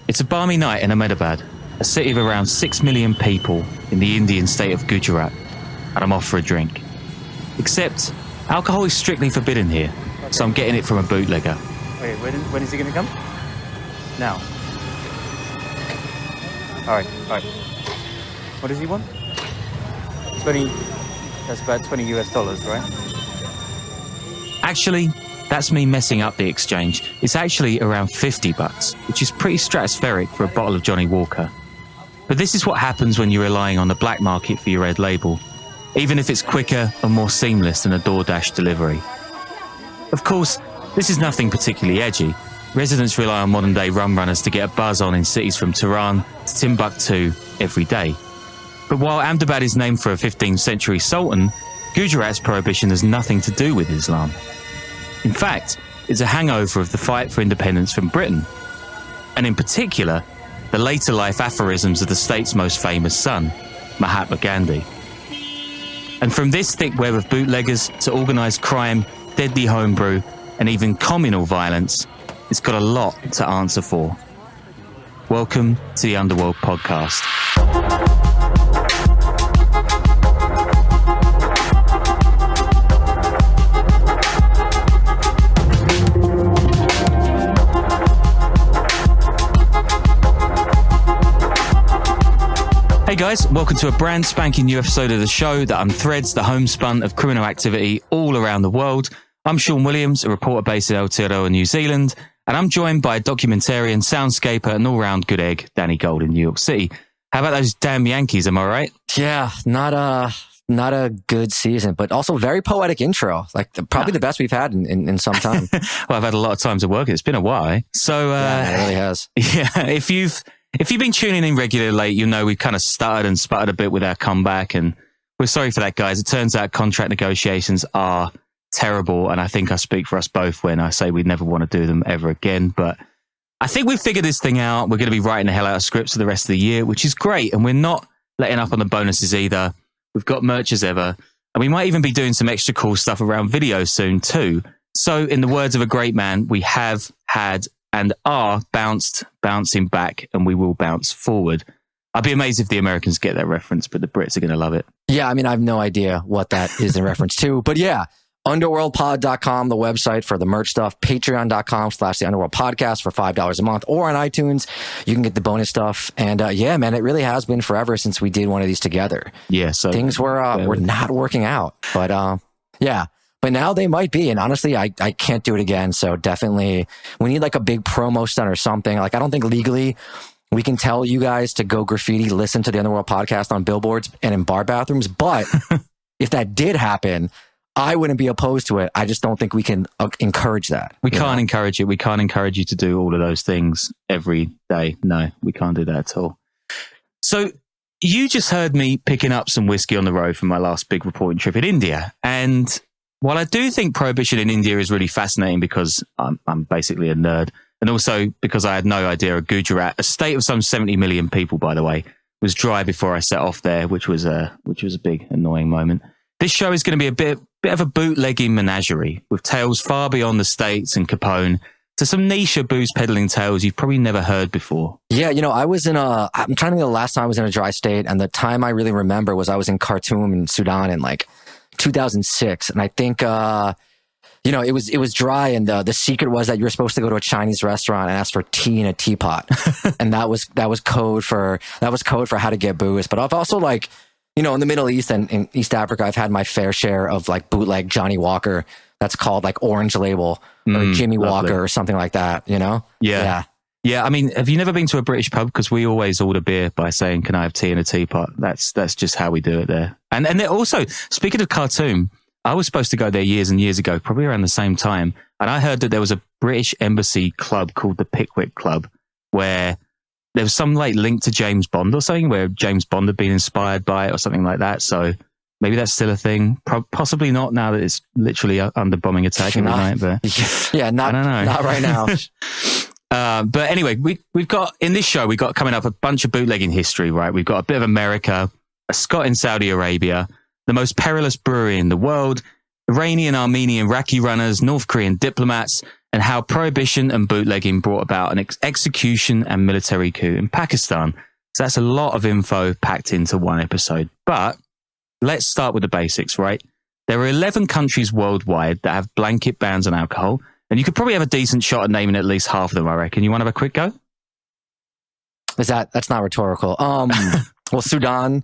It's a balmy night in Ahmedabad, a city of around 6 million people in the Indian state of Gujarat, and I'm off for a drink. Except, alcohol is strictly forbidden here, so I'm getting it from a bootlegger. Wait, when is he going to come? Now. All right. What does he want? 20, that's about $20 US, right? Actually, that's me messing up the exchange. It's actually around $50, which is pretty stratospheric for a bottle of Johnny Walker. But this is what happens when you're relying on the black market for your red label, even if it's quicker and more seamless than a DoorDash delivery. Of course, this is nothing particularly edgy. Residents rely on modern-day rum runners to get a buzz on in cities from Tehran to Timbuktu every day. But while Ahmedabad is named for a 15th century sultan, Gujarat's prohibition has nothing to do with Islam. In fact, it's a hangover of the fight for independence from Britain, and in particular, the later life aphorisms of the state's most famous son, Mahatma Gandhi. And from this thick web of bootleggers to organised crime, deadly homebrew, and even communal violence, it's got a lot to answer for. Welcome to the Underworld Podcast. Hey guys, welcome to a brand spanking new episode of the show that unthreads the homespun of criminal activity all around the world. I'm Sean Williams, a reporter based in Aotearoa, New Zealand, and I'm joined by a documentarian, soundscaper, and all-round good egg, Danny Gold in New York City. How about those damn Yankees, am I right? Yeah, not a good season, but also very poetic intro. Like probably the best we've had in some time. Well, I've had a lot of time to work it. It's been a while. Eh? So, yeah, it really has. Yeah, if you've been tuning in regularly, you know we've kind of stuttered and sputtered a bit with our comeback, and we're sorry for that, guys. It turns out contract negotiations are terrible, and I think I speak for us both when I say we'd never want to do them ever again. But I think we've figured this thing out. We're going to be writing the hell out of scripts for the rest of the year, which is great, and we're not letting up on the bonuses either. We've got merch as ever, and we might even be doing some extra cool stuff around video soon too. So, in the words of a great man, we have had and are bouncing back, and we will bounce forward. I'd be amazed if the Americans get that reference, but the Brits are going to love it. Yeah, I mean, I have no idea what that is in reference to, but yeah, underworldpod.com, the website for the merch stuff, patreon.com/the Underworld Podcast for $5 a month, or on iTunes, you can get the bonus stuff. And yeah, man, it really has been forever since we did one of these together. Yeah, so things were not working out, but yeah. But now they might be. And honestly, I can't do it again. So definitely we need like a big promo stunt or something. Like, I don't think legally we can tell you guys to go graffiti, listen to the Underworld Podcast on billboards and in bar bathrooms. But if that did happen, I wouldn't be opposed to it. I just don't think we can encourage that. We can't encourage it. We can't encourage you to do all of those things every day. No, we can't do that at all. So you just heard me picking up some whiskey on the road from my last big reporting trip in India. And while I do think Prohibition in India is really fascinating because I'm basically a nerd, and also because I had no idea of Gujarat, a state of some 70 million people, by the way, was dry before I set off there, which was a big annoying moment. This show is going to be a bit of a bootlegging menagerie with tales far beyond the States and Capone to some niche booze peddling tales you've probably never heard before. Yeah, you know, I'm trying to think of the last time I was in a dry state, and the time I really remember was I was in Khartoum in Sudan in like 2006, and I think you know, it was dry, and the secret was that you were supposed to go to a Chinese restaurant and ask for tea in a teapot, and that was code for how to get booze. But I've also, like, you know, in the Middle East and in East Africa, I've had my fair share of like bootleg Johnny Walker that's called like Orange Label or Jimmy lovely. Walker or something like that. You know? Yeah, I mean, have you never been to a British pub? Because we always order beer by saying, "Can I have tea in a teapot?" That's just how we do it there. And then also, speaking of Khartoum, I was supposed to go there years and years ago, probably around the same time. And I heard that there was a British embassy club called the Pickwick Club, where there was some like link to James Bond or something, where James Bond had been inspired by it or something like that. So maybe that's still a thing. Possibly not now that it's literally under bombing attack every night. But yeah, not, I don't know. Not right now. But anyway, we've got in this show, we've got coming up a bunch of bootlegging history, right? We've got a bit of America, a Scot in Saudi Arabia, the most perilous brewery in the world, Iranian, Armenian, Iraqi runners, North Korean diplomats, and how prohibition and bootlegging brought about an execution and military coup in Pakistan. So that's a lot of info packed into one episode. But let's start with the basics, right? There are 11 countries worldwide that have blanket bans on alcohol, and you could probably have a decent shot at naming at least half of them, I reckon. You want to have a quick go? That's not rhetorical. Well, Sudan.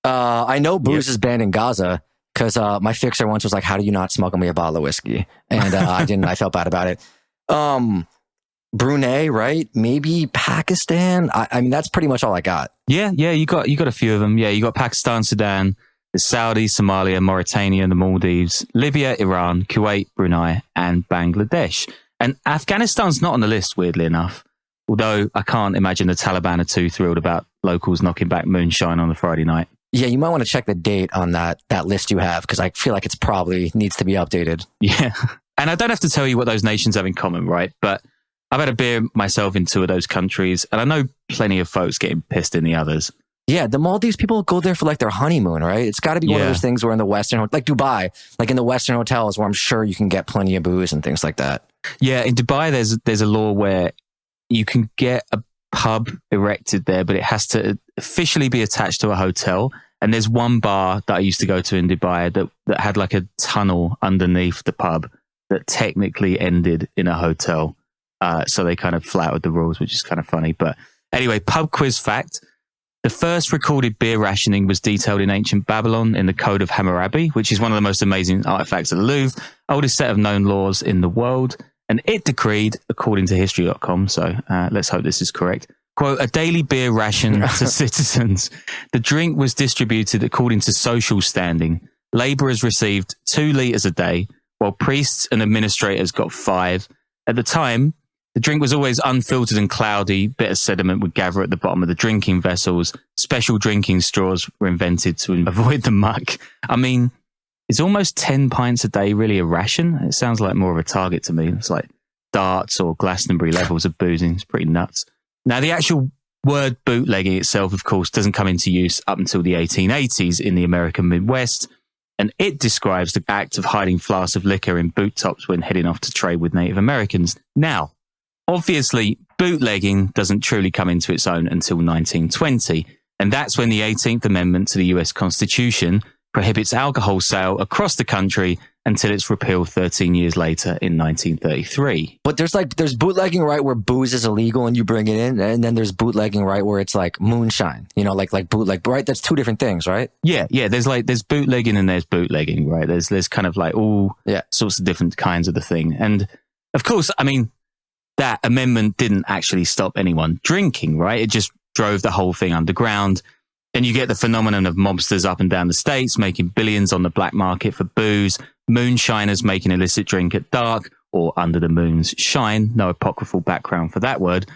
I know booze is banned in Gaza because my fixer once was like, "How do you not smuggle me a bottle of whiskey?" And I didn't. I felt bad about it. Brunei, right? Maybe Pakistan. I mean, that's pretty much all I got. Yeah. You got a few of them. Yeah, you got Pakistan, Sudan, the Saudi, Somalia, Mauritania, the Maldives, Libya, Iran, Kuwait, Brunei, and Bangladesh. And Afghanistan's not on the list, weirdly enough. Although I can't imagine the Taliban are too thrilled about locals knocking back moonshine on a Friday night. Yeah, you might want to check the date on that list you have, because I feel like it's probably needs to be updated. Yeah. And I don't have to tell you what those nations have in common, right? But I've had a beer myself in 2 of those countries, and I know plenty of folks getting pissed in the others. Yeah, the Maldives people go there for like their honeymoon, right? It's got to be one of those things where in the Western, like Dubai, like in the Western hotels where I'm sure you can get plenty of booze and things like that. Yeah, in Dubai, there's a law where you can get a pub erected there, but it has to officially be attached to a hotel. And there's one bar that I used to go to in Dubai that had like a tunnel underneath the pub that technically ended in a hotel. So they kind of flouted the rules, which is kind of funny. But anyway, pub quiz fact. The first recorded beer rationing was detailed in ancient Babylon in the Code of Hammurabi, which is one of the most amazing artifacts of the Louvre, oldest set of known laws in the world. And it decreed, according to history.com, so let's hope this is correct, quote, a daily beer ration to citizens. The drink was distributed according to social standing. Labourers received 2 litres a day, while priests and administrators got 5. At the time, the drink was always unfiltered and cloudy. Bit of sediment would gather at the bottom of the drinking vessels. Special drinking straws were invented to avoid the muck. I mean, is almost 10 pints a day really a ration? It sounds like more of a target to me. It's like darts or Glastonbury levels of boozing. It's pretty nuts. Now, the actual word bootlegging itself, of course, doesn't come into use up until the 1880s in the American Midwest. And it describes the act of hiding flasks of liquor in boot tops when heading off to trade with Native Americans. Now, obviously, bootlegging doesn't truly come into its own until 1920. And that's when the 18th Amendment to the US Constitution prohibits alcohol sale across the country until it's repealed 13 years later in 1933. But there's bootlegging, right, where booze is illegal and you bring it in, and then there's bootlegging, right, where it's like moonshine, like bootleg, right? That's 2 different things, right? Yeah. There's bootlegging and there's bootlegging, right? There's kind of like all sorts of different kinds of the thing. And of course, I mean, that amendment didn't actually stop anyone drinking, right? It just drove the whole thing underground. And you get the phenomenon of mobsters up and down the states making billions on the black market for booze, moonshiners making illicit drink at dark or under the moon's shine. No apocryphal background for that word.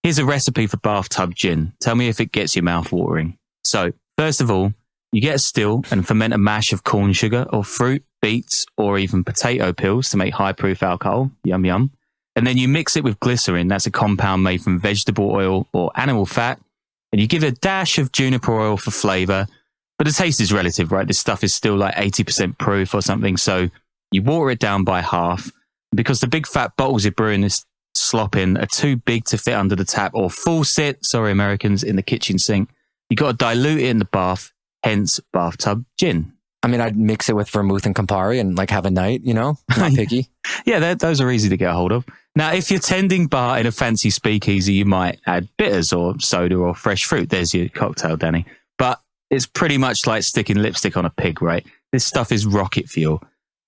Here's a recipe for bathtub gin. Tell me if it gets your mouth watering. So, first of all, you get a still and ferment a mash of corn sugar or fruit, beets, or even potato peels to make high-proof alcohol. Yum, yum. And then you mix it with glycerin. That's a compound made from vegetable oil or animal fat. And you give it a dash of juniper oil for flavor. But the taste is relative, right? This stuff is still like 80% proof or something. So you water it down by half. Because the big fat bottles you're brewing this slop in are too big to fit under the tap or full sit, sorry Americans, in the kitchen sink. You got to dilute it in the bath, hence bathtub gin. I mean, I'd mix it with vermouth and Campari and like have a night, not picky. Yeah, those are easy to get a hold of. Now, if you're tending bar in a fancy speakeasy, you might add bitters or soda or fresh fruit. There's your cocktail, Danny. But it's pretty much like sticking lipstick on a pig, right? This stuff is rocket fuel.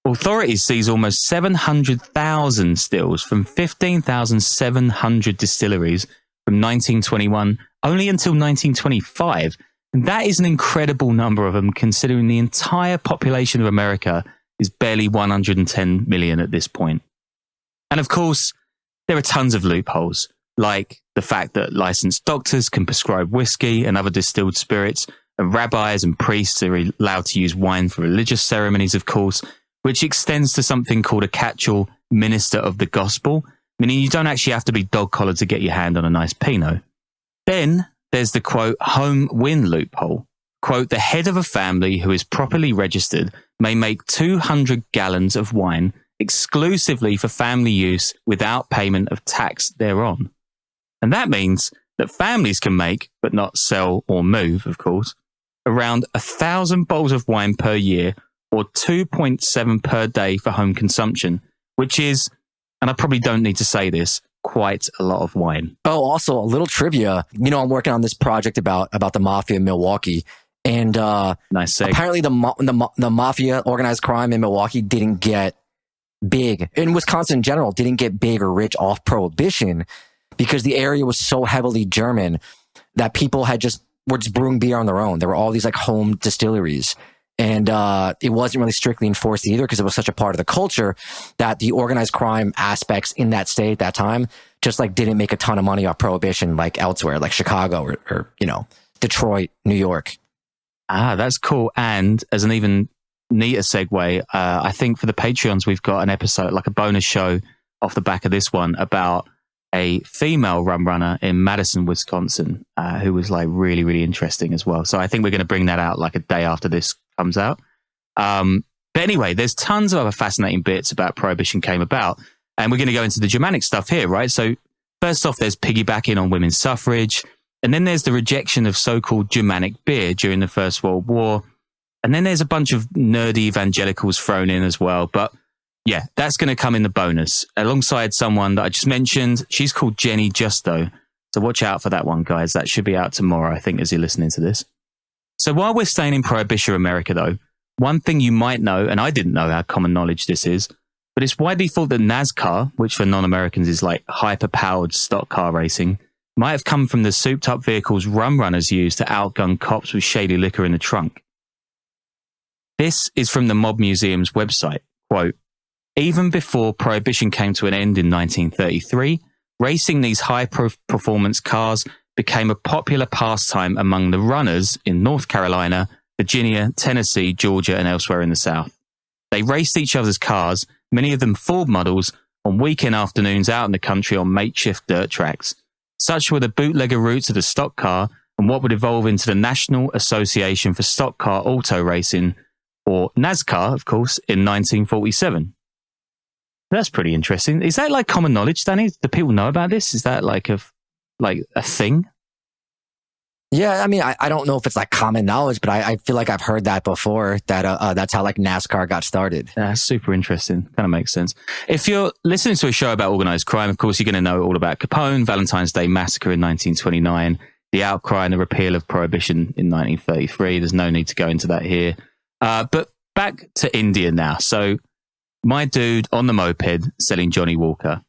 Authorities seize almost 700,000 stills from 15,700 distilleries from 1921 only until 1925. And that is an incredible number of them, considering the entire population of America is barely 110 million at this point. And of course, there are tons of loopholes, like the fact that licensed doctors can prescribe whiskey and other distilled spirits, and rabbis and priests are allowed to use wine for religious ceremonies, of course, which extends to something called a catch-all minister of the gospel, meaning you don't actually have to be dog-collared to get your hand on a nice Pinot. Then there's the, quote, home win loophole. Quote, the head of a family who is properly registered may make 200 gallons of wine exclusively for family use without payment of tax thereon. And that means that families can make, but not sell or move, of course, around 1,000 bottles of wine per year, or 2.7 per day for home consumption, which is, and I probably don't need to say this, quite a lot of wine. Oh, also a little trivia. You know, I'm working on this project about the mafia in Milwaukee, and nice seg. Apparently the mafia, organized crime in Milwaukee, didn't get big, in Wisconsin in general, didn't get big or rich off Prohibition because the area was so heavily German that people were just brewing beer on their own. There were all these like home distilleries. And it wasn't really strictly enforced either because it was such a part of the culture that the organized crime aspects in that state at that time just like didn't make a ton of money off Prohibition like elsewhere, like Chicago or you know, Detroit, New York. Ah, that's cool. And as an even neater segue, I think for the Patreons, we've got an episode, like a bonus show off the back of this one about a female rum runner in Madison, Wisconsin, who was like really, really interesting as well. So I think we're going to bring that out like a day after this comes out. But anyway, there's tons of other fascinating bits about Prohibition came about. And we're going to go into the Germanic stuff here, right? So first off, there's piggybacking on women's suffrage. And then there's the rejection of so-called Germanic beer during the First World War. And then there's a bunch of nerdy evangelicals thrown in as well. But yeah, that's going to come in the bonus alongside someone that I just mentioned. She's called Jenny Justo. So watch out for that one, guys. That should be out tomorrow, I think, as you're listening to this. So while we're staying in Prohibition America, though, one thing you might know, and I didn't know how common knowledge this is, but it's widely thought that NASCAR, which for non-Americans is like hyper-powered stock car racing, might have come from the souped-up vehicles rum runners used to outgun cops with shady liquor in the trunk. This is from the Mob Museum's website. Quote, even before Prohibition came to an end in 1933, racing these high-performance cars became a popular pastime among the runners in North Carolina, Virginia, Tennessee, Georgia, and elsewhere in the South. They raced each other's cars, many of them Ford models, on weekend afternoons out in the country on makeshift dirt tracks. Such were the bootlegger roots of the stock car and what would evolve into the National Association for Stock Car Auto Racing, or NASCAR, of course, in 1947. That's pretty interesting. Is that like common knowledge, Danny? Do people know about this? Is that like a thing? Yeah, I mean, I don't know if it's like common knowledge, but I feel like I've heard that before, that that's how like NASCAR got started. That's super interesting. Kind of makes sense. If you're listening to a show about organized crime, of course, you're going to know all about Capone, Valentine's Day Massacre in 1929, the outcry and the repeal of Prohibition in 1933. There's no need to go into that here. But back to India now. So my dude on the moped selling Johnny Walker.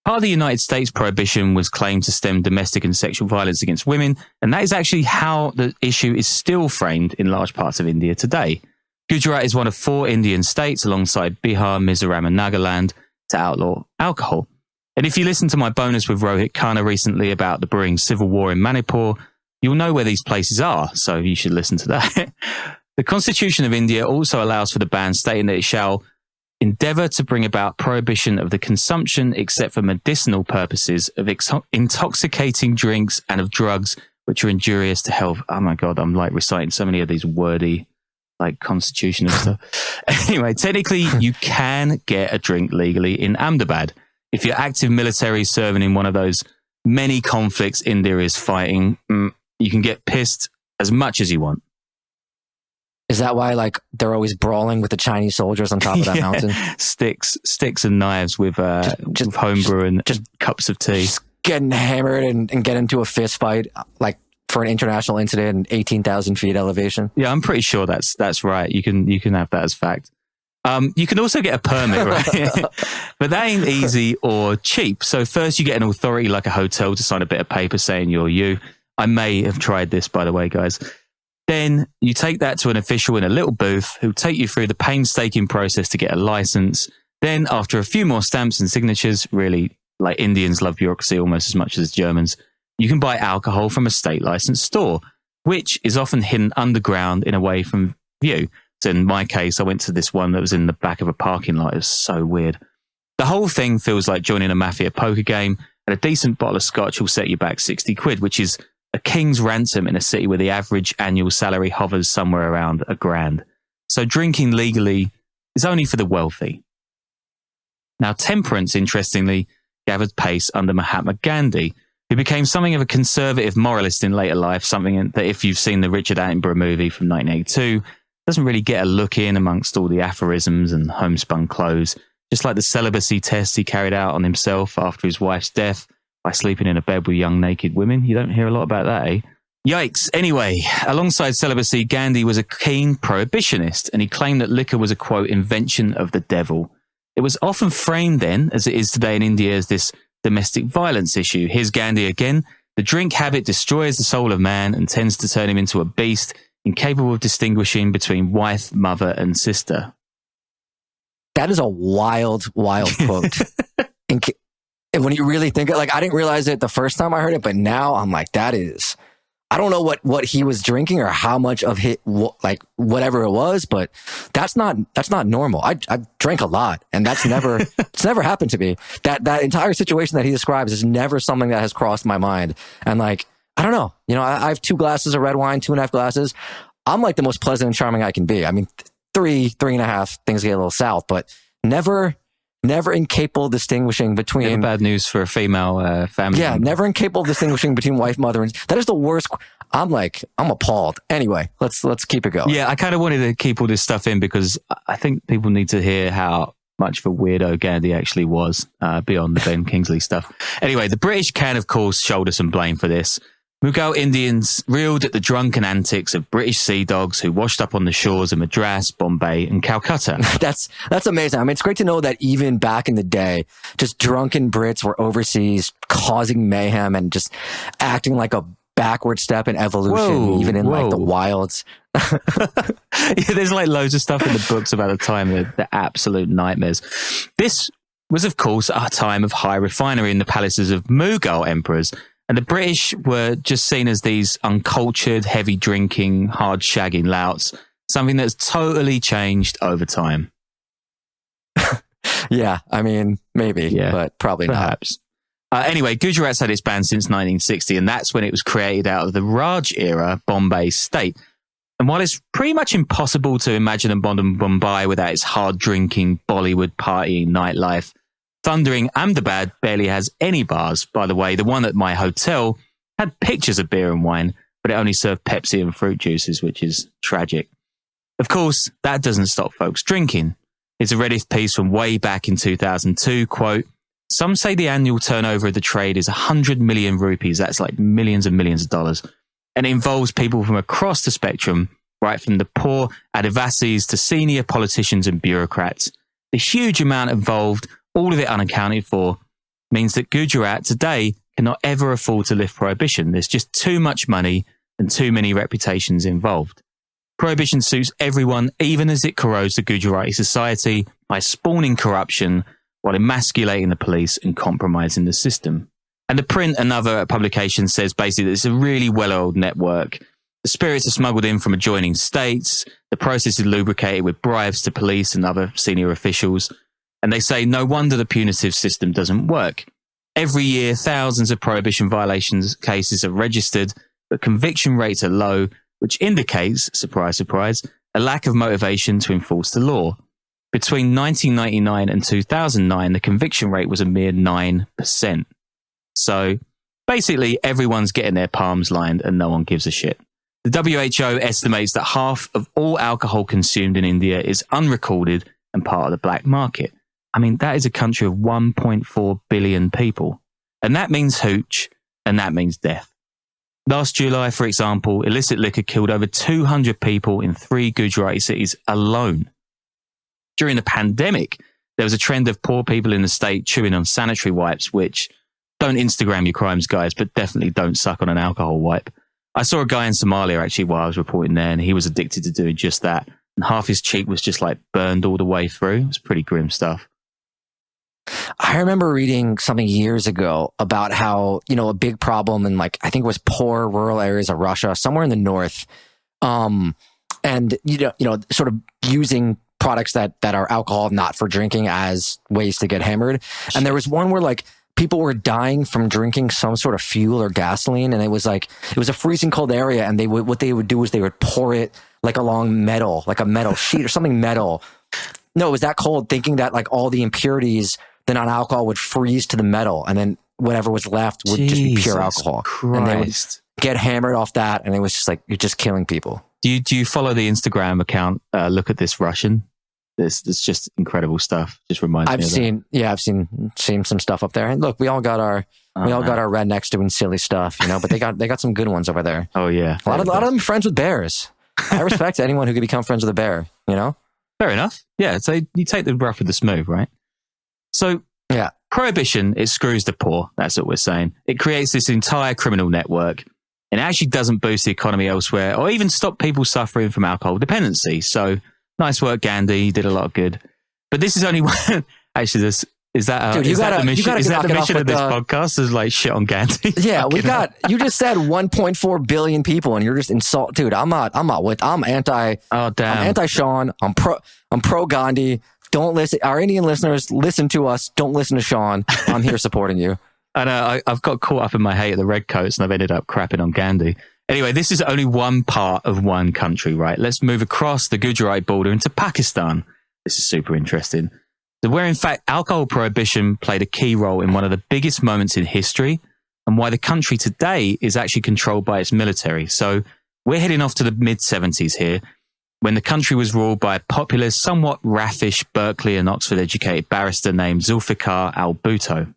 Part of the United States Prohibition was claimed to stem domestic and sexual violence against women, and that is actually how the issue is still framed in large parts of India today. Gujarat is one of 4 Indian states, alongside Bihar, Mizoram, and Nagaland, to outlaw alcohol. And if you listen to my bonus with Rohit Khanna recently about the brewing civil war in Manipur, you'll know where these places are, so you should listen to that. The Constitution of India also allows for the ban, stating that it shall endeavour to bring about prohibition of the consumption, except for medicinal purposes, of intoxicating drinks and of drugs which are injurious to health. Oh my God, I'm like reciting so many of these wordy, like constitutional stuff. Anyway, technically you can get a drink legally in Ahmedabad. If you're active military serving in one of those many conflicts India is fighting, you can get pissed as much as you want. Is that why, like, they're always brawling with the Chinese soldiers on top of that mountain? Sticks and knives with homebrew and just cups of tea. Just getting hammered and get into a fist fight, like, for an international incident in 18,000 feet elevation. Yeah, I'm pretty sure that's right. You can have that as fact. You can also get a permit, right? But that ain't easy or cheap. So first you get an authority like a hotel to sign a bit of paper saying you're you. I may have tried this, by the way, guys. Then you take that to an official in a little booth who'll take you through the painstaking process to get a license. Then after a few more stamps and signatures, really, like Indians love bureaucracy almost as much as Germans, you can buy alcohol from a state licensed store, which is often hidden underground and away from view. So in my case, I went to this one that was in the back of a parking lot. It was so weird. The whole thing feels like joining a mafia poker game, and a decent bottle of Scotch will set you back 60 quid, which is a king's ransom in a city where the average annual salary hovers somewhere around $1,000. So drinking legally is only for the wealthy. Now, temperance, interestingly, gathered pace under Mahatma Gandhi, who became something of a conservative moralist in later life, something that if you've seen the Richard Attenborough movie from 1982, doesn't really get a look in amongst all the aphorisms and homespun clothes, just like the celibacy test he carried out on himself after his wife's death by sleeping in a bed with young naked women. You don't hear a lot about that, eh? Yikes. Anyway, alongside celibacy, Gandhi was a keen prohibitionist, and he claimed that liquor was a, quote, invention of the devil. It was often framed then, as it is today in India, as this domestic violence issue. Here's Gandhi again. The drink habit destroys the soul of man and tends to turn him into a beast, incapable of distinguishing between wife, mother, and sister. That is a wild, wild quote. And when you really think, like, I didn't realize it the first time I heard it, but now I'm like, that is, I don't know what he was drinking or how much of it, like whatever it was, but that's not normal. I drank a lot, and that's never, it's never happened to me. That entire situation that he describes is never something that has crossed my mind. And like, I don't know, I have 2 glasses of red wine, 2.5 glasses. I'm like the most pleasant and charming I can be. I mean, 3.5, things get a little south, but never incapable of distinguishing between bad news for a female family. Yeah, never incapable of distinguishing between wife, mother, and that is the worst. I'm appalled. Anyway, let's keep it going. Yeah, I kind of wanted to keep all this stuff in because I think people need to hear how much of a weirdo Gandhi actually was beyond the Ben Kingsley stuff. Anyway, the British can, of course, shoulder some blame for this. Mughal Indians reeled at the drunken antics of British sea dogs who washed up on the shores of Madras, Bombay, and Calcutta. That's amazing. I mean, it's great to know that even back in the day, just drunken Brits were overseas causing mayhem and just acting like a backward step in evolution, even in like the wilds. Yeah, there's like loads of stuff in the books about the time, the absolute nightmares. This was, of course, a time of high refinery in the palaces of Mughal emperors. And the British were just seen as these uncultured, heavy drinking, hard shagging louts, something that's totally changed over time. Yeah, I mean, maybe, but probably perhaps. Anyway, Gujarat's had its ban since 1960, and that's when it was created out of the Raj-era Bombay state. And while it's pretty much impossible to imagine a modern Bombay without its hard-drinking, Bollywood partying nightlife, thundering Ahmedabad barely has any bars. By the way, the one at my hotel had pictures of beer and wine, but it only served Pepsi and fruit juices, which is tragic. Of course, that doesn't stop folks drinking. It's a Reddit piece from way back in 2002, quote, "Some say the annual turnover of the trade is 100 million rupees. That's like millions and millions of dollars. And it involves people from across the spectrum, right from the poor Adivasis to senior politicians and bureaucrats. The huge amount involved, all of it unaccounted for, means that Gujarat today cannot ever afford to lift prohibition. There's just too much money and too many reputations involved. Prohibition suits everyone, even as it corrodes the Gujarati society by spawning corruption while emasculating the police and compromising the system." And the print, another publication, says basically that it's a really well-oiled network. The spirits are smuggled in from adjoining states. The process is lubricated with bribes to police and other senior officials. And they say no wonder the punitive system doesn't work. Every year, thousands of prohibition violations cases are registered, but conviction rates are low, which indicates, surprise, surprise, a lack of motivation to enforce the law. Between 1999 and 2009, the conviction rate was a mere 9%. So basically, everyone's getting their palms lined and no one gives a shit. The WHO estimates that half of all alcohol consumed in India is unrecorded and part of the black market. I mean, that is a country of 1.4 billion people. And that means hooch, and that means death. Last July, for example, illicit liquor killed over 200 people in 3 Gujarati cities alone. During the pandemic, there was a trend of poor people in the state chewing on sanitary wipes, which, don't Instagram your crimes, guys, but definitely don't suck on an alcohol wipe. I saw a guy in Somalia, actually, while I was reporting there, and he was addicted to doing just that. And half his cheek was just like burned all the way through. It was pretty grim stuff. I remember reading something years ago about how, a big problem in I think it was poor rural areas of Russia, somewhere in the north. And, sort of using products that are alcohol, not for drinking, as ways to get hammered. And there was one where people were dying from drinking some sort of fuel or gasoline. And it was a freezing cold area. And what they would do is they would pour it along metal, like a metal sheet or something metal. No, it was that cold, thinking that all the impurities then on alcohol would freeze to the metal, and then whatever was left would just be pure alcohol. Christ. And they would get hammered off that, and it was just like, you're just killing people. Do you follow the Instagram account? Look at this Russian. There's just incrediable stuff. Just reminds me. I've seen some stuff up there. And look, we all got our rednecks doing silly stuff, but they got some good ones over there. Oh yeah, a lot of them friends with bears. I respect anyone who can become friends with a bear. Fair enough. Yeah, so you take the rough with the smooth, right? So yeah, prohibition, it screws the poor. That's what we're saying. It creates this entire criminal network. And it actually doesn't boost the economy elsewhere or even stop people suffering from alcohol dependency. So nice work, Gandhi. You did a lot of good. But this is only one. Actually, is that the mission of this podcast? Is like shit on Gandhi? Yeah, you just said 1.4 billion people, and you're just insult, dude. I'm anti. Oh damn. I'm anti Sean. I'm pro Gandhi. Don't listen. Our Indian listeners, listen to us. Don't listen to Sean. I'm here supporting you. And I've got caught up in my hate of the redcoats, and I've ended up crapping on Gandhi. Anyway, this is only one part of one country, right? Let's move across the Gujarat border into Pakistan. This is super interesting. So where, in fact, alcohol prohibition played a key role in one of the biggest moments in history, and why the country today is actually controlled by its military. So we're heading off to the mid-70s here, when the country was ruled by a popular, somewhat raffish Berkeley and Oxford-educated barrister named Zulfikar al-Bhutto.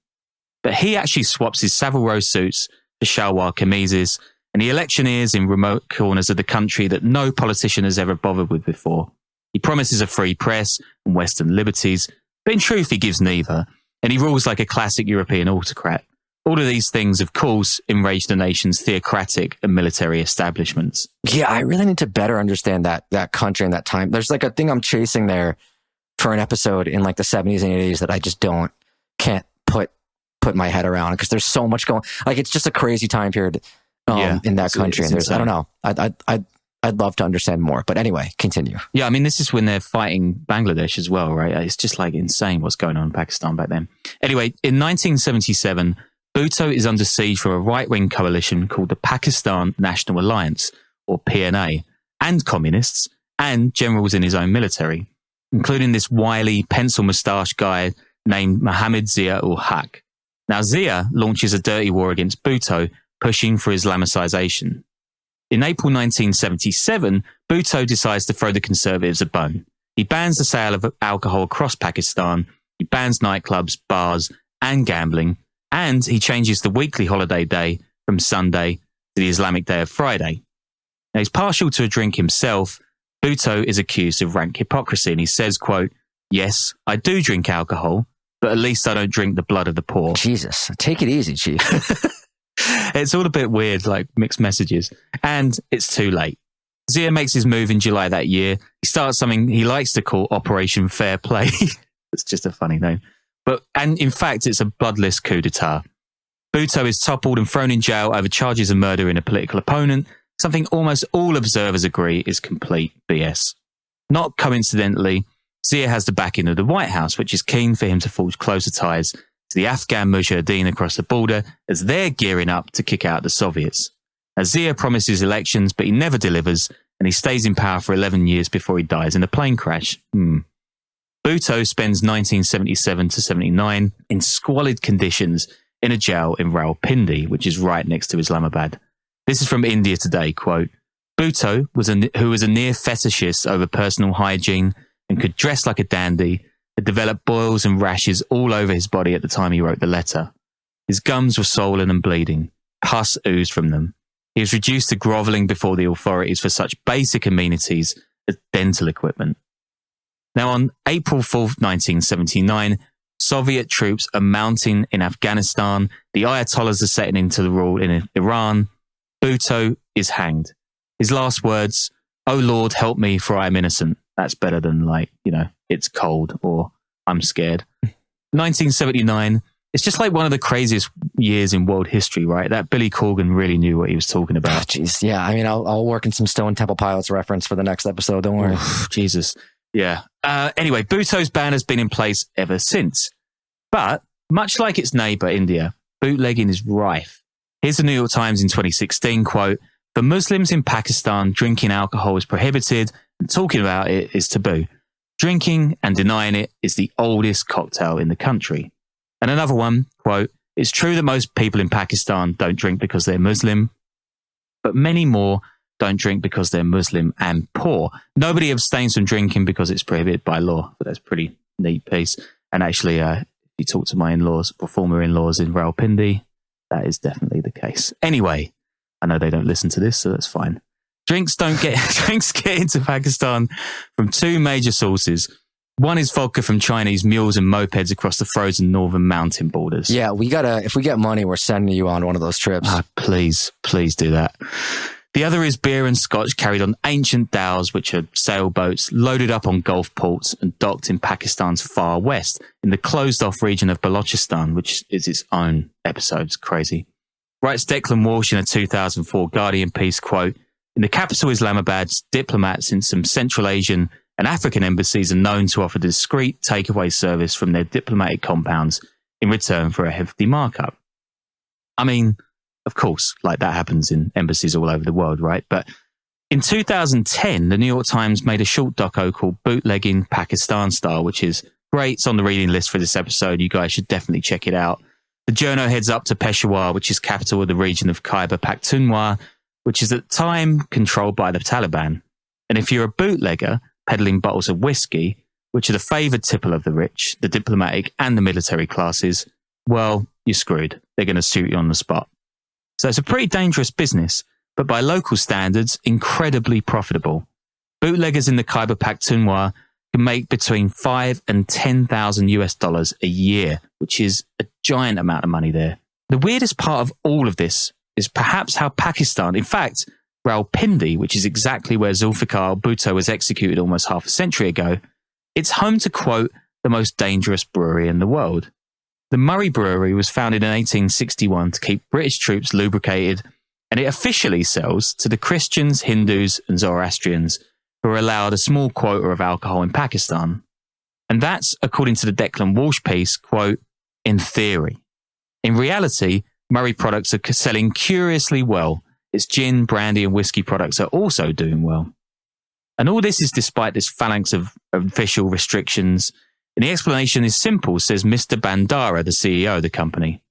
But he actually swaps his Savile Row suits for shalwar kameezes, and he electioneers in remote corners of the country that no politician has ever bothered with before. He promises a free press and Western liberties, but in truth he gives neither, and he rules like a classic European autocrat. All of these things, of course, enrage the nation's theocratic and military establishments. Yeah, I really need to better understand that country and that time. There's like a thing I'm chasing there for an episode in like the 70s and 80s that I just can't put my head around, because there's so much going. Like, it's just a crazy time period in that country. And I don't know. I'd love to understand more. But anyway, continue. Yeah, I mean, this is when they're fighting Bangladesh as well, right? It's just like insane what's going on in Pakistan back then. Anyway, in 1977, Bhutto is under siege from a right-wing coalition called the Pakistan National Alliance, or PNA, and communists, and generals in his own military, including this wily, pencil-moustache guy named Mohammed Zia-ul-Haq. Now, Zia launches a dirty war against Bhutto, pushing for Islamicization. In April 1977, Bhutto decides to throw the conservatives a bone. He bans the sale of alcohol across Pakistan, he bans nightclubs, bars, and gambling, and he changes the weekly holiday day from Sunday to the Islamic day of Friday. Now, he's partial to a drink himself. Bhutto is accused of rank hypocrisy, and he says, quote, "Yes, I do drink alcohol, but at least I don't drink the blood of the poor." Jesus, take it easy, Chief. It's all a bit weird, like mixed messages. And it's too late. Zia makes his move in July that year. He starts something he likes to call Operation Fair Play. It's just a funny name. And in fact, it's a bloodless coup d'etat. Bhutto is toppled and thrown in jail over charges of murdering a political opponent, something almost all observers agree is complete BS. Not coincidentally, Zia has the backing of the White House, which is keen for him to forge closer ties to the Afghan Mujahideen across the border as they're gearing up to kick out the Soviets. Now, Zia promises elections, but he never delivers, and he stays in power for 11 years before he dies in a plane crash. Bhutto spends 1977 to 79 in squalid conditions in a jail in Rawalpindi, which is right next to Islamabad. This is from India Today, quote, "Bhutto, who was a near fetishist over personal hygiene and could dress like a dandy, had developed boils and rashes all over his body at the time he wrote the letter. His gums were swollen and bleeding. Pus oozed from them. He was reduced to grovelling before the authorities for such basic amenities as dental equipment." Now, on April 4th, 1979, Soviet troops are mounting in Afghanistan. The Ayatollahs are setting into the rule in Iran. Bhutto is hanged. His last words, "Oh Lord, help me, for I am innocent." That's better than "it's cold" or "I'm scared." 1979, it's just like one of the craziest years in world history, right? That Billy Corgan really knew what he was talking about. Jeez, yeah. I mean, I'll work in some Stone Temple Pilots reference for the next episode. Don't worry. Jesus. Yeah. Anyway, Bhutto's ban has been in place ever since. But much like its neighbour, India, bootlegging is rife. Here's the New York Times in 2016, quote, "For Muslims in Pakistan, drinking alcohol is prohibited and talking about it is taboo. Drinking and denying it is the oldest cocktail in the country." And another one, quote, "It's true that most people in Pakistan don't drink because they're Muslim, but many more don't drink because they're Muslim and poor. Nobody abstains from drinking because it's prohibited by law." But that's a pretty neat piece. And actually, if you talk to my in-laws or former in-laws in Rawalpindi, that is definitely the case. Anyway, I know they don't listen to this, so that's fine. Drinks get into Pakistan from two major sources. One is vodka from Chinese mules and mopeds across the frozen northern mountain borders. Yeah, if we get money, we're sending you on one of those trips. Please do that. The other is beer and scotch carried on ancient dhows, which are sailboats loaded up on Gulf ports and docked in Pakistan's far west, in the closed-off region of Balochistan, which is its own episode. It's crazy. Writes Declan Walsh in a 2004 Guardian piece, quote, "In the capital Islamabad, diplomats in some Central Asian and African embassies are known to offer discreet takeaway service from their diplomatic compounds in return for a hefty markup." I mean, of course, like that happens in embassies all over the world, right? But in 2010, the New York Times made a short doco called Bootlegging Pakistan Style, which is great. It's on the reading list for this episode. You guys should definitely check it out. The journo heads up to Peshawar, which is capital of the region of Khyber Pakhtunkhwa, which is at the time controlled by the Taliban. And if you're a bootlegger peddling bottles of whiskey, which are the favoured tipple of the rich, the diplomatic and the military classes, well, you're screwed. They're going to shoot you on the spot. So it's a pretty dangerous business, but by local standards, incredibly profitable. Bootleggers in the Khyber Pakhtunkhwa can make between $5,000 and $10,000 a year, which is a giant amount of money there. The weirdest part of all of this is perhaps how Pakistan, in fact, Rawalpindi, which is exactly where Zulfikar Bhutto was executed almost half a century ago, it's home to, quote, "the most dangerous brewery in the world." The Murray Brewery was founded in 1861 to keep British troops lubricated, and it officially sells to the Christians, Hindus, and Zoroastrians, who are allowed a small quota of alcohol in Pakistan. And that's, according to the Declan Walsh piece, quote, "in theory." In reality, Murray products are selling curiously well. Its gin, brandy, and whiskey products are also doing well. And all this is despite this phalanx of official restrictions. And the explanation is simple, says Mr. Bandara, the CEO of the company.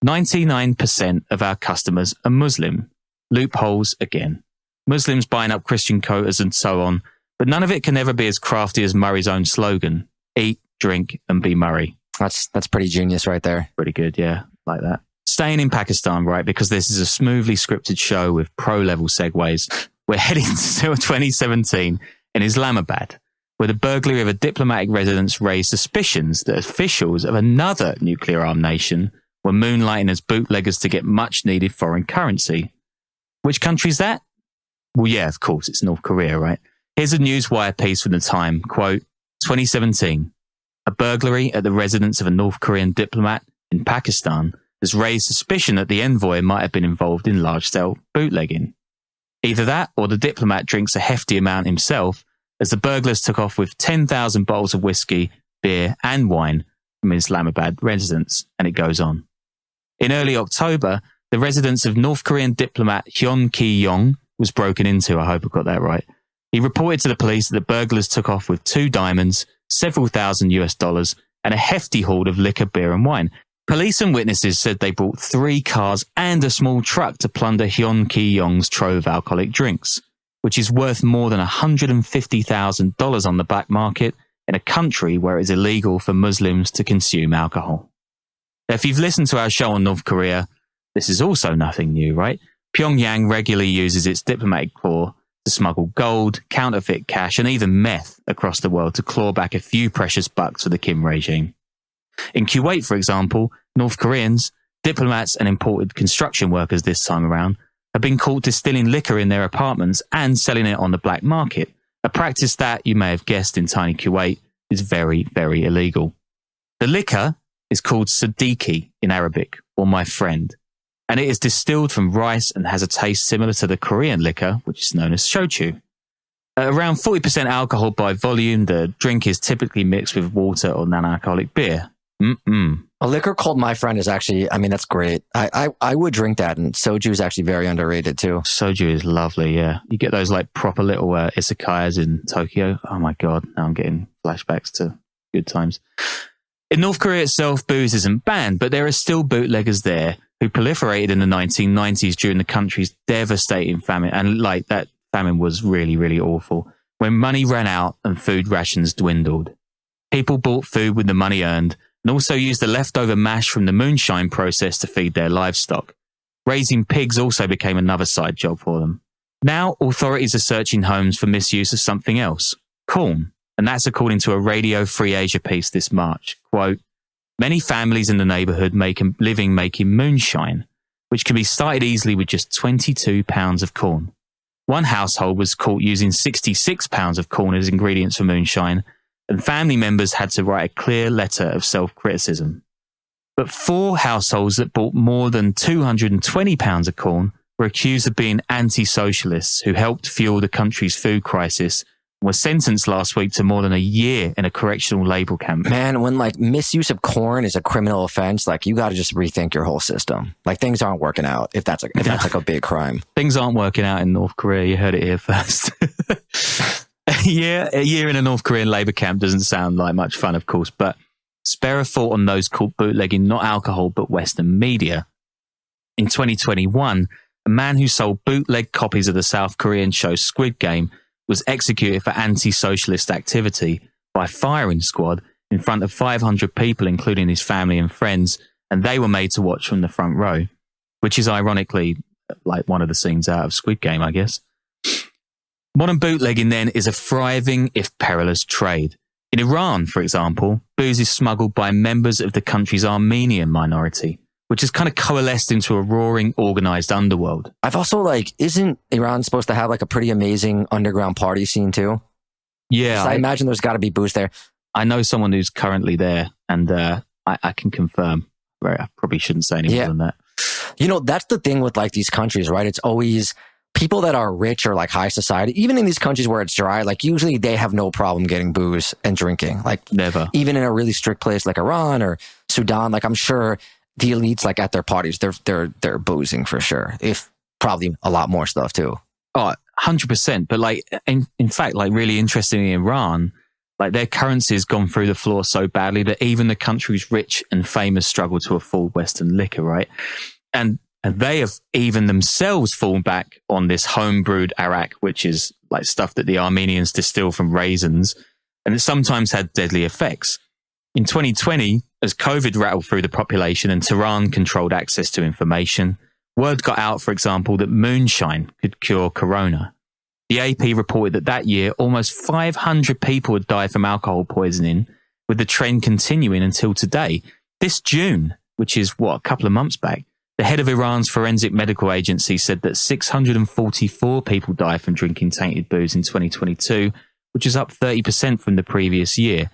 99% of our customers are Muslim. Loopholes again. Muslims buying up Christian quotas and so on, but none of it can ever be as crafty as Murray's own slogan. Eat, drink, and be Murray. That's pretty genius right there. Pretty good, yeah. Like that. Staying in Pakistan, right, because this is a smoothly scripted show with pro-level segues. We're heading to 2017 in Islamabad, where the burglary of a diplomatic residence raised suspicions that officials of another nuclear-armed nation were moonlighting as bootleggers to get much-needed foreign currency. Which country's that? Well, yeah, of course, it's North Korea, right? Here's a Newswire piece from the time, quote, 2017, "A burglary at the residence of a North Korean diplomat in Pakistan has raised suspicion that the envoy might have been involved in large-scale bootlegging. Either that or the diplomat drinks a hefty amount himself, as the burglars took off with 10,000 bottles of whiskey, beer and wine from Islamabad residence," and it goes on. In early October, the residence of North Korean diplomat Hyun Ki-yong was broken into. I hope I got that right. He reported to the police that the burglars took off with 2 diamonds, several thousand $, and a hefty haul of liquor, beer and wine. Police and witnesses said they brought 3 cars and a small truck to plunder Hyun Ki-yong's trove of alcoholic drinks, which is worth more than $150,000 on the black market in a country where it is illegal for Muslims to consume alcohol. Now, if you've listened to our show on North Korea, this is also nothing new, right? Pyongyang regularly uses its diplomatic corps to smuggle gold, counterfeit cash, and even meth across the world to claw back a few precious bucks for the Kim regime. In Kuwait, for example, North Koreans, diplomats and imported construction workers this time around, have been caught distilling liquor in their apartments and selling it on the black market, a practice that, you may have guessed in tiny Kuwait, is very, very illegal. The liquor is called Siddiqui in Arabic, or my friend, and it is distilled from rice and has a taste similar to the Korean liquor, which is known as shochu. At around 40% alcohol by volume, the drink is typically mixed with water or non-alcoholic beer. A liquor called My Friend is actually, I mean, that's great. I would drink that, and soju is actually very underrated too. Soju is lovely, yeah. You get those like proper little izakayas in Tokyo. Oh my God, now I'm getting flashbacks to good times. In North Korea itself, booze isn't banned, but there are still bootleggers there who proliferated in the 1990s during the country's devastating famine. And like that famine was really, really awful. When money ran out and food rations dwindled. People bought food with the money earned and also used the leftover mash from the moonshine process to feed their livestock. Raising pigs also became another side job for them. Now, authorities are searching homes for misuse of something else, corn. And that's according to a Radio Free Asia piece this March. Quote, many families in the neighbourhood make a living making moonshine, which can be started easily with just 22 pounds of corn. One household was caught using 66 pounds of corn as ingredients for moonshine, and family members had to write a clear letter of self-criticism. But 4 households that bought more than 220 pounds of corn were accused of being anti-socialists who helped fuel the country's food crisis, was sentenced last week to more than a year in a correctional labor camp. Man, when like misuse of corn is a criminal offense, like you got to just rethink your whole system. Like things aren't working out if that's like a big crime. Things aren't working out in North Korea. You heard it here first. Yeah, a year in a North Korean labor camp doesn't sound like much fun, of course, but spare a thought on those caught bootlegging not alcohol but Western media. In 2021, a man who sold bootleg copies of the South Korean show Squid Game was executed for anti-socialist activity by a firing squad in front of 500 people, including his family and friends, and they were made to watch from the front row, which is ironically like one of the scenes out of Squid Game, I guess. Modern bootlegging, then, is a thriving, if perilous, trade. In Iran, for example, booze is smuggled by members of the country's Armenian minority, which has kind of coalesced into a roaring, organized underworld. I've also isn't Iran supposed to have like a pretty amazing underground party scene too? Yeah. I imagine there's got to be booze there. I know someone who's currently there, and I can confirm. I probably shouldn't say any more than that. You know, that's the thing with like these countries, right? It's always people that are rich or like high society, even in these countries where it's dry, like usually they have no problem getting booze and drinking. Like never. Even in a really strict place like Iran or Sudan, like I'm sure the elites, like at their parties, they're boozing for sure. If probably a lot more stuff too. Oh, 100%. But like, in fact, like really interestingly, in Iran, like their currency has gone through the floor so badly that even the country's rich and famous struggle to afford Western liquor, right? And they have even themselves fallen back on this home-brewed arak, which is like stuff that the Armenians distill from raisins, and it sometimes had deadly effects. In 2020, as COVID rattled through the population and Tehran controlled access to information, word got out, for example, that moonshine could cure corona. The AP reported that year, almost 500 people had died from alcohol poisoning, with the trend continuing until today. This June, which is a couple of months back, the head of Iran's forensic medical agency said that 644 people died from drinking tainted booze in 2022, which is up 30% from the previous year.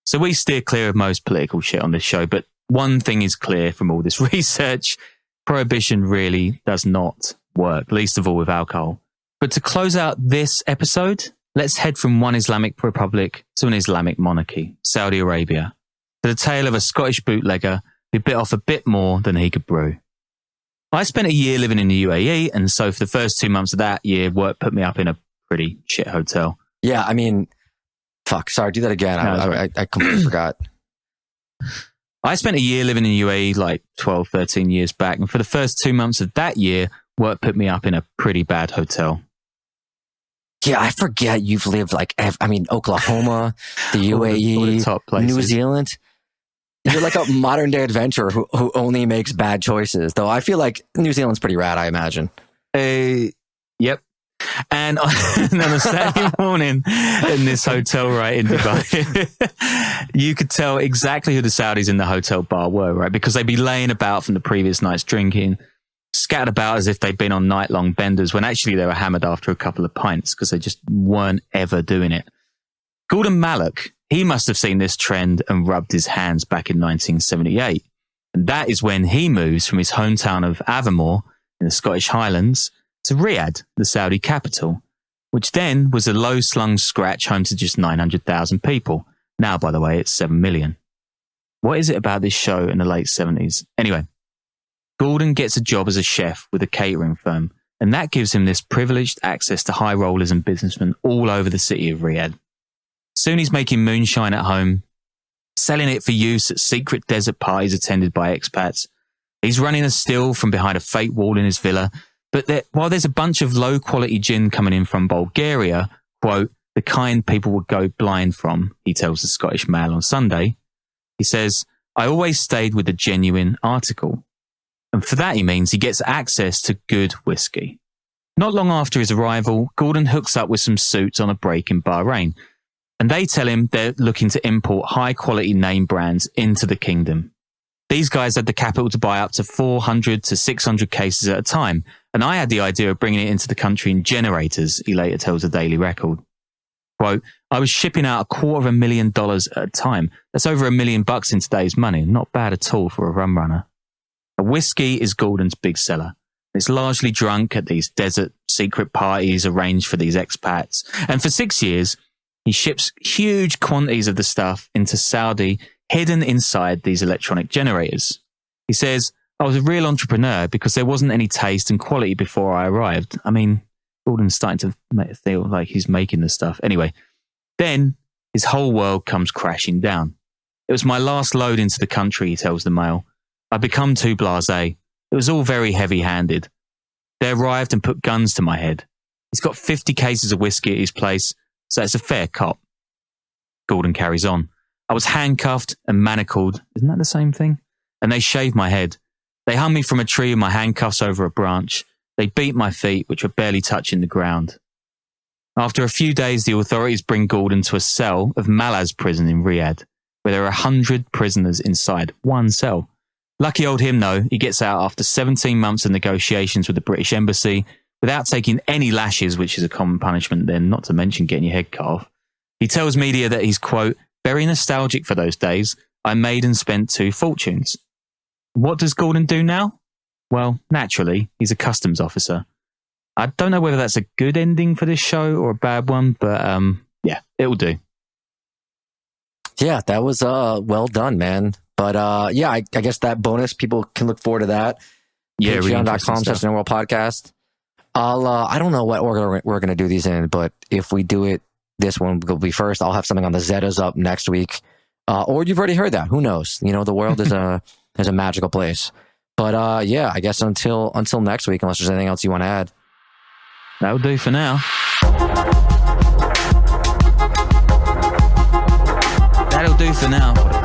So we steer clear of most political shit on this show, but one thing is clear from all this research: prohibition really does not work, least of all with alcohol. But to close out this episode, let's head from one Islamic republic to an Islamic monarchy, Saudi Arabia, to the tale of a Scottish bootlegger who bit off a bit more than he could brew. I spent a year living in the UAE, and so for the first 2 months of that year, work put me up in a pretty shit hotel. Yeah, I mean, fuck, sorry, do that again. No, I completely forgot. I spent a year living in the UAE like 12, 13 years back, and for the first 2 months of that year, work put me up in a pretty bad hotel. Yeah, I forget you've lived Oklahoma, the UAE, all the top places. New Zealand. You're like a modern day adventurer who only makes bad choices. Though I feel like New Zealand's pretty rad, I imagine. Yep. And on a Saturday morning in this hotel right in Dubai, you could tell exactly who the Saudis in the hotel bar were, right? Because they'd be laying about from the previous night's drinking, scattered about as if they'd been on night-long benders, when actually they were hammered after a couple of pints because they just weren't ever doing it. Gordon Mallock, he must have seen this trend and rubbed his hands back in 1978. And that is when he moves from his hometown of Avermore in the Scottish Highlands to Riyadh, the Saudi capital, which then was a low-slung scratch home to just 900,000 people. Now, by the way, it's 7 million. What is it about this show in the late 70s? Anyway, Gordon gets a job as a chef with a catering firm, and that gives him this privileged access to high rollers and businessmen all over the city of Riyadh. Soon he's making moonshine at home, selling it for use at secret desert parties attended by expats. He's running a still from behind a fake wall in his villa. But while there's a bunch of low-quality gin coming in from Bulgaria, quote, the kind people would go blind from, he tells the Scottish Mail on Sunday, he says, I always stayed with the genuine article. And for that, he means he gets access to good whiskey. Not long after his arrival, Gordon hooks up with some suits on a break in Bahrain, and they tell him they're looking to import high-quality name brands into the kingdom. These guys had the capital to buy up to 400 to 600 cases at a time, and I had the idea of bringing it into the country in generators, he later tells the Daily Record. Quote, I was shipping out $250,000 at a time. That's over $1 million in today's money. Not bad at all for a rum runner. A whiskey is Gordon's big seller. It's largely drunk at these desert secret parties arranged for these expats. And for 6 years, he ships huge quantities of the stuff into Saudi, hidden inside these electronic generators. He says, I was a real entrepreneur because there wasn't any taste and quality before I arrived. I mean, Gordon's starting to feel like he's making the stuff. Anyway, then his whole world comes crashing down. It was my last load into the country, he tells the Mail. I'd become too blasé. It was all very heavy-handed. They arrived and put guns to my head. He's got 50 cases of whiskey at his place, so it's a fair cop. Gordon carries on. I was handcuffed and manacled. Isn't that the same thing? And they shaved my head. They hung me from a tree with my handcuffs over a branch. They beat my feet, which were barely touching the ground. After a few days, the authorities bring Gordon to a cell of Malaz prison in Riyadh, where there are 100 prisoners inside one cell. Lucky old him, though, he gets out after 17 months of negotiations with the British Embassy without taking any lashes, which is a common punishment then, not to mention getting your head cut off. He tells media that he's, quote, very nostalgic for those days. I made and spent 2 fortunes. What does Gordon do now? Well, naturally, he's a customs officer. I don't know whether that's a good ending for this show or a bad one, but yeah, it'll do. Yeah, that was well done, man. But yeah, I guess that bonus, people can look forward to that. Yeah, Patreon.com/World Podcast. I don't know what order we're going to do these in, but if we do it, this one will be first. I'll have something on the Zetas up next week. Or you've already heard that. Who knows? You know, the world is a magical place. But yeah, I guess until next week, unless there's anything else you want to add. That'll do for now. That'll do for now.